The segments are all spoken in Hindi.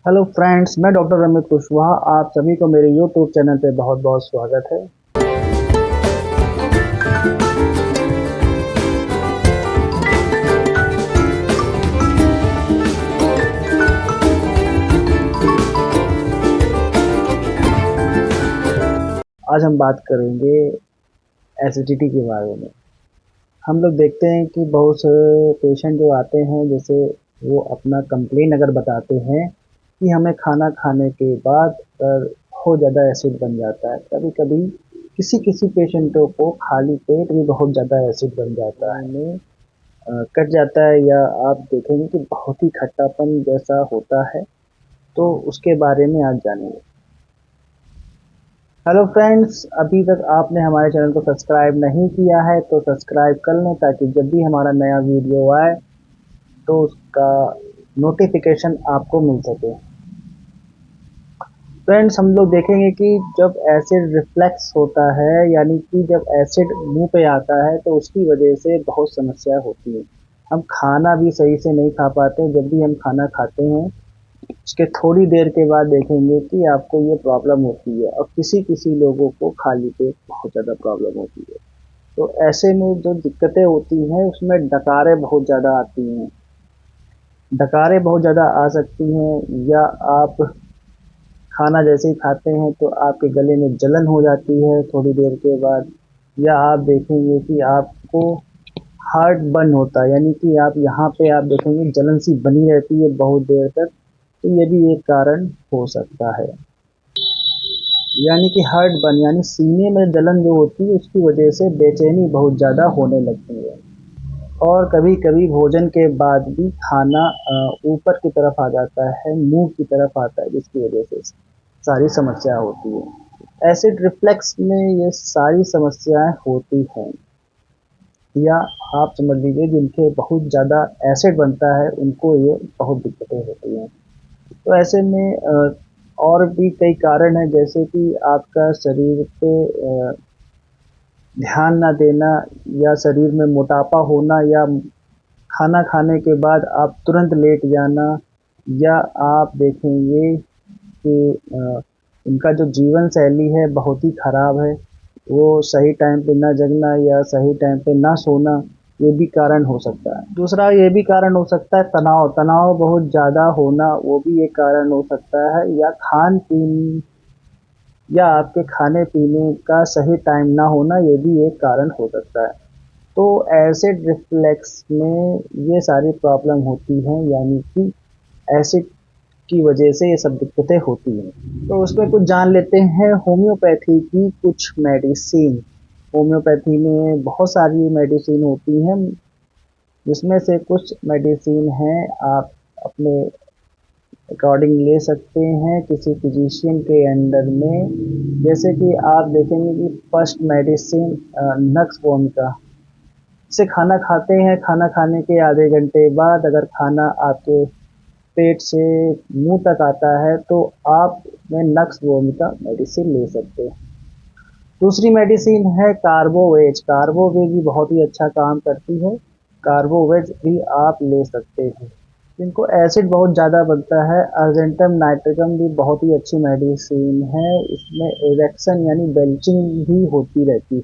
हेलो फ्रेंड्स, मैं डॉक्टर अमित कुशवाहा। आप सभी को मेरे यूट्यूब चैनल पे बहुत बहुत स्वागत है। आज हम बात करेंगे एसिडिटी के बारे में। हम लोग देखते हैं कि बहुत से पेशेंट जो आते हैं, जैसे वो अपना कंप्लेन अगर बताते हैं कि हमें खाना खाने के बाद बहुत ज़्यादा एसिड बन जाता है। कभी कभी किसी किसी पेशेंटों को खाली पेट भी बहुत ज़्यादा एसिड बन जाता है, में कट जाता है, या आप देखेंगे कि बहुत ही खट्टापन जैसा होता है। तो उसके बारे में आज जानेंगे। हेलो फ्रेंड्स, अभी तक आपने हमारे चैनल को सब्सक्राइब नहीं किया है तो सब्सक्राइब कर लें, ताकि जब भी हमारा नया वीडियो आए तो उसका नोटिफिकेशन आपको मिल सके। फ्रेंड्स, हम लोग देखेंगे कि जब एसिड रिफ्लेक्स होता है, यानी कि जब एसिड मुंह पे आता है, तो उसकी वजह से बहुत समस्या होती है। हम खाना भी सही से नहीं खा पाते। जब भी हम खाना खाते हैं, उसके थोड़ी देर के बाद देखेंगे कि आपको ये प्रॉब्लम होती है, और किसी किसी लोगों को खाली पेट बहुत ज़्यादा प्रॉब्लम होती है। तो ऐसे में जो दिक्कतें होती हैं, उसमें डकारें बहुत ज़्यादा आती हैं। डकारें बहुत ज़्यादा आ सकती हैं, या आप खाना जैसे ही खाते हैं तो आपके गले में जलन हो जाती है थोड़ी देर के बाद, या आप देखेंगे कि आपको हार्ट बर्न होता है, यानी कि आप यहाँ पे आप देखेंगे जलन सी बनी रहती है बहुत देर तक। तो ये भी एक कारण हो सकता है। यानी कि हार्ट बर्न यानी सीने में जलन जो होती है, उसकी वजह से बेचैनी बहुत ज़्यादा होने लगती है। और कभी कभी भोजन के बाद भी खाना ऊपर की तरफ आ जाता है, मुंह की तरफ आता है, जिसकी वजह से सारी समस्या होती है। एसिड रिफ्लेक्स में ये सारी समस्याएं होती हैं, या आप समझ लीजिए जिनके बहुत ज़्यादा एसिड बनता है उनको ये बहुत दिक्कतें होती हैं। तो ऐसे में और भी कई कारण हैं, जैसे कि आपका शरीर पे ध्यान ना देना, या शरीर में मोटापा होना, या खाना खाने के बाद आप तुरंत लेट जाना, या आप देखेंगे कि उनका जो जीवन शैली है बहुत ही ख़राब है। वो सही टाइम पे ना जगना, या सही टाइम पे ना सोना, ये भी कारण हो सकता है। दूसरा ये भी कारण हो सकता है तनाव। तनाव बहुत ज़्यादा होना, वो भी एक कारण हो सकता है। या खान पीन, या आपके खाने पीने का सही टाइम ना होना, ये भी एक कारण हो सकता है। तो एसिड रिफ्लेक्स में ये सारी प्रॉब्लम होती हैं, यानी कि एसिड की वजह से ये सब दिक्कतें होती हैं। तो उसमें कुछ जान लेते हैं होम्योपैथी की कुछ मेडिसिन। होम्योपैथी में बहुत सारी मेडिसिन होती हैं, जिसमें से कुछ मेडिसिन हैं आप अपने अकॉर्डिंग ले सकते हैं किसी फिजिशियन के अंडर में। जैसे कि आप देखेंगे कि फर्स्ट मेडिसिन नक्स वोमिका से खाना खाते हैं। खाना खाने के आधे घंटे बाद अगर खाना आपके पेट से मुंह तक आता है, तो आप में नक्स वोमिका मेडिसिन ले सकते हैं। दूसरी मेडिसिन है कार्बोवेज। कार्बोवेज भी बहुत ही अच्छा काम करती है। कार्बोवेज भी आप ले सकते हैं। जिनको एसिड बहुत ज़्यादा बनता है, अर्जेंटम नाइट्रिकम भी बहुत ही अच्छी मेडिसिन है। इसमें इरेक्शन यानी बेल्चिंग भी होती रहती है,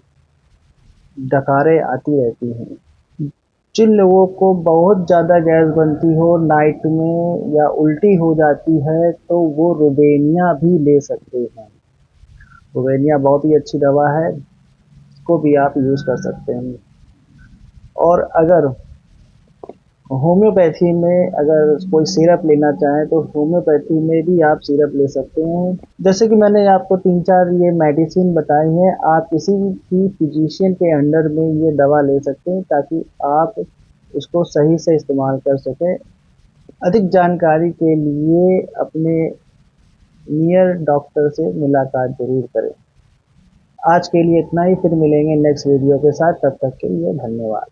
डकारें आती रहती हैं। जिन लोगों को बहुत ज़्यादा गैस बनती हो नाइट में, या उल्टी हो जाती है, तो वो रुबेनिया भी ले सकते हैं। रुबेनिया बहुत ही अच्छी दवा है, इसको भी आप यूज़ कर सकते हैं। और अगर होम्योपैथी में अगर कोई सिरप लेना चाहे, तो होम्योपैथी में भी आप सिरप ले सकते हैं। जैसे कि मैंने आपको 3-4 ये मेडिसिन बताई हैं, आप किसी भी फिजिशियन के अंडर में ये दवा ले सकते हैं, ताकि आप उसको सही से इस्तेमाल कर सकें। अधिक जानकारी के लिए अपने नियर डॉक्टर से मुलाकात ज़रूर करें। आज के लिए इतना ही, फिर मिलेंगे नेक्स्ट वीडियो के साथ। तब तक के लिए धन्यवाद।